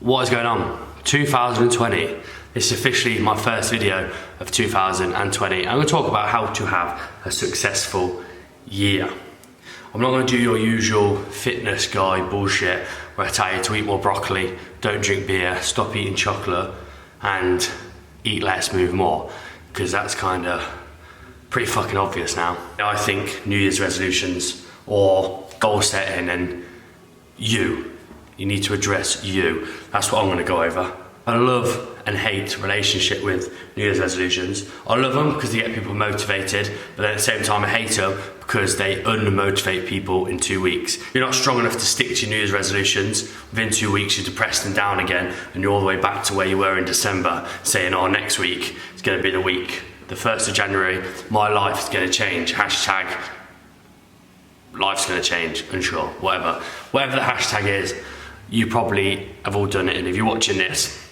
What is going on? 2020. This is officially my first video of 2020. I'm going to talk about how to have a successful year. I'm not going to do your usual fitness guy bullshit where I tell you to eat more broccoli, don't drink beer, stop eating chocolate, and eat less, move more, because that's kind of pretty fucking obvious now. I think New Year's resolutions or goal setting and you need to address you. That's what I'm going to go over. I love and hate relationship with New Year's resolutions. I love them because they get people motivated, but then at the same time I hate them because they unmotivate people in 2 weeks. You're not strong enough to stick to your New Year's resolutions. Within 2 weeks you're depressed and down again, and you're all the way back to where you were in December, saying, oh, next week is going to be the week. The 1st of January, my life is going to change. Hashtag life's going to change, unsure, whatever. Whatever the hashtag is, you probably have all done it, and if you're watching this,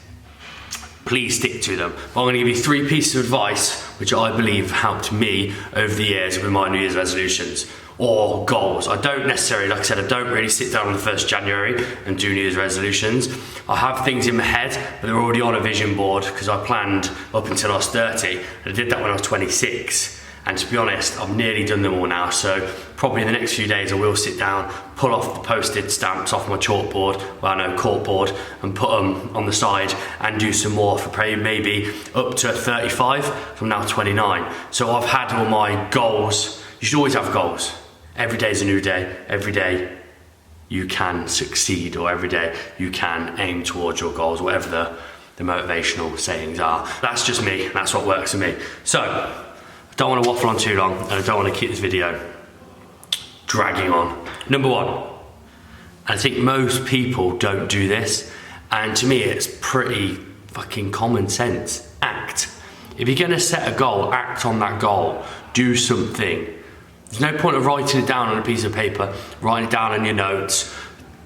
please stick to them. But I'm going to give you 3 pieces of advice which I believe have helped me over the years with my New Year's resolutions or goals. I don't necessarily, like I said, I don't really sit down on the 1st of January and do New Year's resolutions. I have things in my head, but they're already on a vision board because I planned up until I was 30, and I did that when I was 26. And to be honest, I've nearly done them all now, so probably in the next few days I will sit down, pull off the posted stamps off my chalkboard, well no, corkboard, and put them on the side and do some more for maybe up to 35, from now 29. So I've had all my goals. You should always have goals. Every day is a new day. Every day you can succeed, or every day you can aim towards your goals, whatever the motivational sayings are. That's just me, that's what works for me. So, I don't want to waffle on too long, and I don't want to keep this video dragging on. Number 1, I think most people don't do this, and to me it's pretty fucking common sense. Act. If you're going to set a goal, act on that goal. Do something. There's no point of writing it down on a piece of paper, writing it down on your notes,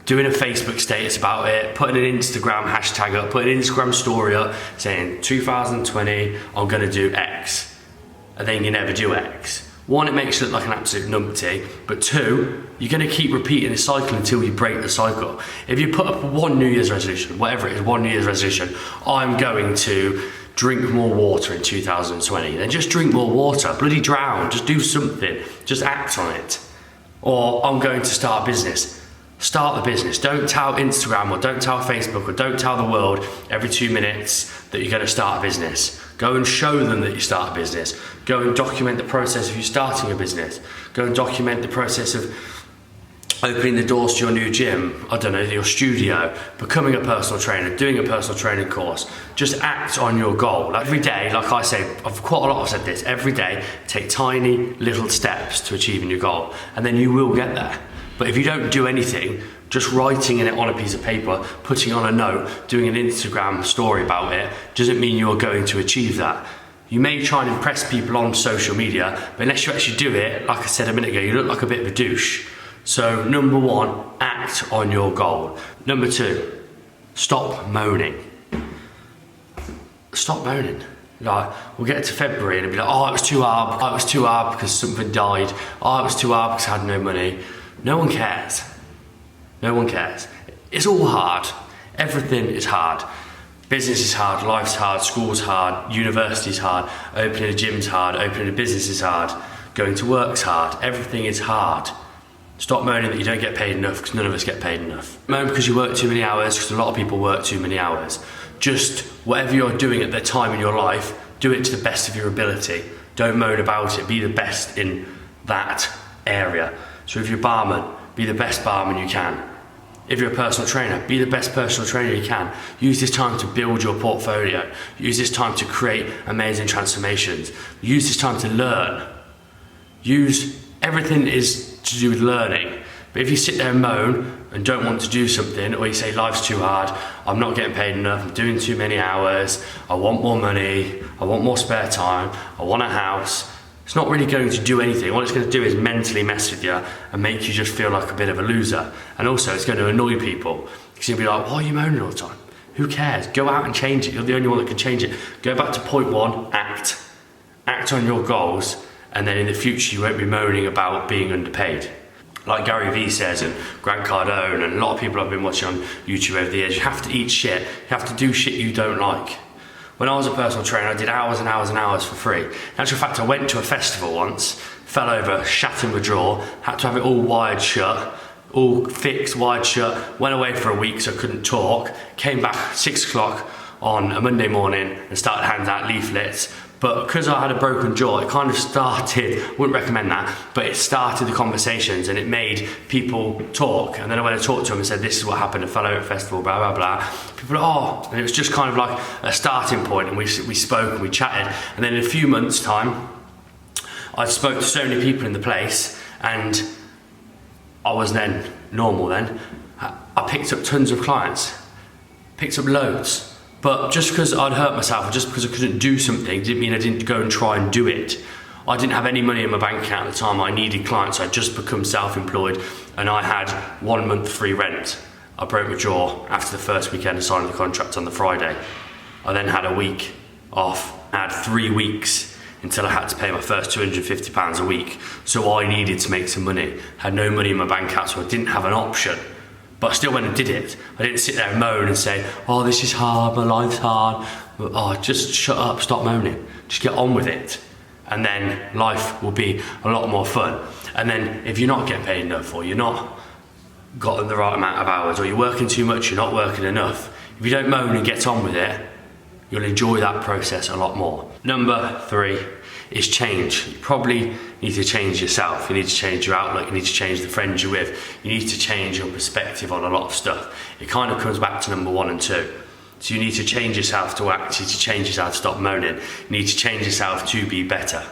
doing a Facebook status about it, putting an Instagram hashtag up, putting an Instagram story up, saying 2020 I'm going to do X. And then you never do X. 1, it makes you look like an absolute numpty, but 2, you're gonna keep repeating the cycle until you break the cycle. If you put up one New Year's resolution, whatever it is, one New Year's resolution, I'm going to drink more water in 2020, then just drink more water, bloody drown, just do something, just act on it. Or I'm going to start a business. Start the business. Don't tell Instagram or don't tell Facebook or don't tell the world every 2 minutes that you're going to start a business. Go and show them that you start a business. Go and document the process of you starting a business. Go and document the process of opening the doors to your new gym, I don't know, your studio, becoming a personal trainer, doing a personal training course. Just act on your goal. Every day, like I say, quite a lot I've said this, every day take tiny little steps to achieving your goal, and then you will get there. But if you don't do anything, just writing it on a piece of paper, putting on a note, doing an Instagram story about it, doesn't mean you're going to achieve that. You may try and impress people on social media, but unless you actually do it, like I said a minute ago, you look like a bit of a douche. So number 1, act on your goal. Number 2, stop moaning. Stop moaning. Like, we'll get to February and it'll be like, oh, it was too hard. Oh, it was too hard because something died. Oh, it was too hard because I had no money. No one cares. No one cares. It's all hard. Everything is hard. Business is hard, life's hard, school's hard, university's hard, opening a gym's hard, opening a business is hard, going to work's hard. Everything is hard. Stop moaning that you don't get paid enough, because none of us get paid enough. Moan because you work too many hours, because a lot of people work too many hours. Just whatever you're doing at the time in your life, do it to the best of your ability. Don't moan about it. Be the best in that area. So if you're a barman, be the best barman you can. If you're a personal trainer, be the best personal trainer you can. Use this time to build your portfolio. Use this time to create amazing transformations. Use this time to learn. Everything is to do with learning. But if you sit there and moan and don't want to do something, or you say life's too hard, I'm not getting paid enough, I'm doing too many hours, I want more money, I want more spare time, I want a house, it's not really going to do anything. What it's going to do is mentally mess with you and make you just feel like a bit of a loser. And also it's going to annoy people, because you'll be like, why are you moaning all the time? Who cares? Go out and change it. You're the only one that can change it. Go back to point 1, act. Act on your goals, and then in the future you won't be moaning about being underpaid. like Gary Vee says, and Grant Cardone, and a lot of people I've been watching on YouTube over the years, you have to eat shit. You have to do shit you don't like. When I was a personal trainer, I did hours and hours and hours for free. In actual fact, I went to a festival once, fell over, shattered my jaw, had to have it all wired shut, all fixed, wired shut, went away for a week so I couldn't talk, came back 6 o'clock on a Monday morning and started handing out leaflets. But because I had a broken jaw, it kind of started, wouldn't recommend that, but it started the conversations and it made people talk. And then when I talked to them and said, this is what happened, I fell over at festival, blah, blah, blah. People were, oh, and it was just kind of like a starting point, and we spoke and we chatted. And then in a few months' time, I spoke to so many people in the place, and I was then normal then. I picked up tons of clients, picked up loads. But just because I'd hurt myself, or just because I couldn't do something, didn't mean I didn't go and try and do it. I didn't have any money in my bank account at the time. I needed clients. I'd just become self-employed, and I had 1 month free rent. I broke my jaw after the first weekend of signing the contract on the Friday. I then had a week off. I had 3 weeks until I had to pay my first £250 a week. So I needed to make some money. I had no money in my bank account, so I didn't have an option. But I still went and did it. I didn't sit there and moan and say, oh, this is hard, my life's hard. Oh, just shut up, stop moaning. Just get on with it. And then life will be a lot more fun. And then if you're not getting paid enough, or you're not got the right amount of hours, or you're working too much, you're not working enough, if you don't moan and get on with it, you'll enjoy that process a lot more. Number 3 is change. You probably need to change yourself. You need to change your outlook. You need to change the friends you're with. You need to change your perspective on a lot of stuff. It kind of comes back to number 1 and 2. So you need to change yourself to act. You need to change yourself to stop moaning. You need to change yourself to be better.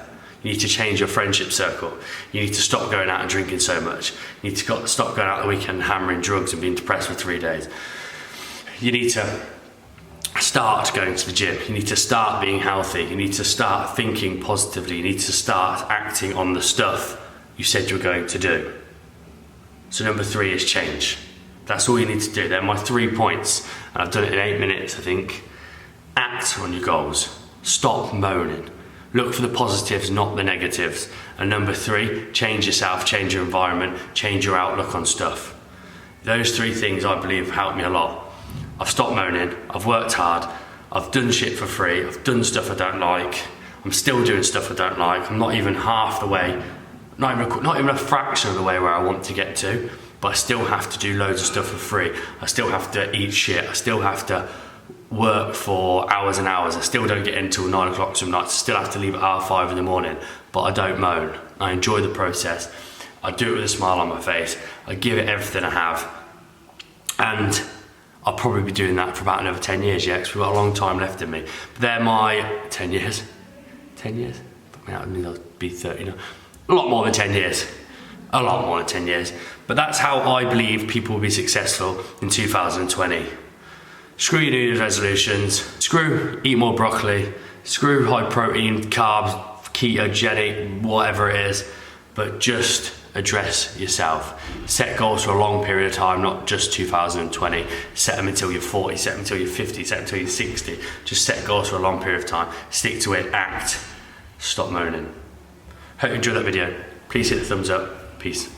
You need to change your friendship circle. You need to stop going out and drinking so much. You need to stop going out the weekend and hammering drugs and being depressed for 3 days. You need to start going to the gym. You need to start being healthy. You need to start thinking positively. You need to start acting on the stuff you said you're going to do. So number 3 is change. That's all you need to do. They're my 3 points, and I've done it in 8 minutes, I think. Act on your goals. Stop moaning. Look for the positives, not the negatives. And number 3, change yourself, change your environment, change your outlook on stuff. Those 3 things I believe have helped me a lot. I've stopped moaning, I've worked hard, I've done shit for free, I've done stuff I don't like, I'm still doing stuff I don't like, I'm not even half the way, not even a fraction of the way where I want to get to, but I still have to do loads of stuff for free. I still have to eat shit, I still have to work for hours and hours, I still don't get in until 9 o'clock some nights, I still have to leave at 5:30 in the morning, but I don't moan. I enjoy the process, I do it with a smile on my face, I give it everything I have, and I'll probably be doing that for about another 10 years yet, because we've got a long time left in me. But they're my 10 years. 10 years? I mean, I'll be 30 now. A lot more than 10 years. A lot more than 10 years. But that's how I believe people will be successful in 2020. Screw your New Year's resolutions. Screw eat more broccoli. Screw high protein, carbs, ketogenic, whatever it is. But just address yourself. Set goals for a long period of time, not just 2020. Set them until you're 40, set them until you're 50, set them until you're 60. Just set goals for a long period of time. Stick to it, act, stop moaning. Hope you enjoyed that video. Please hit the thumbs up. Peace.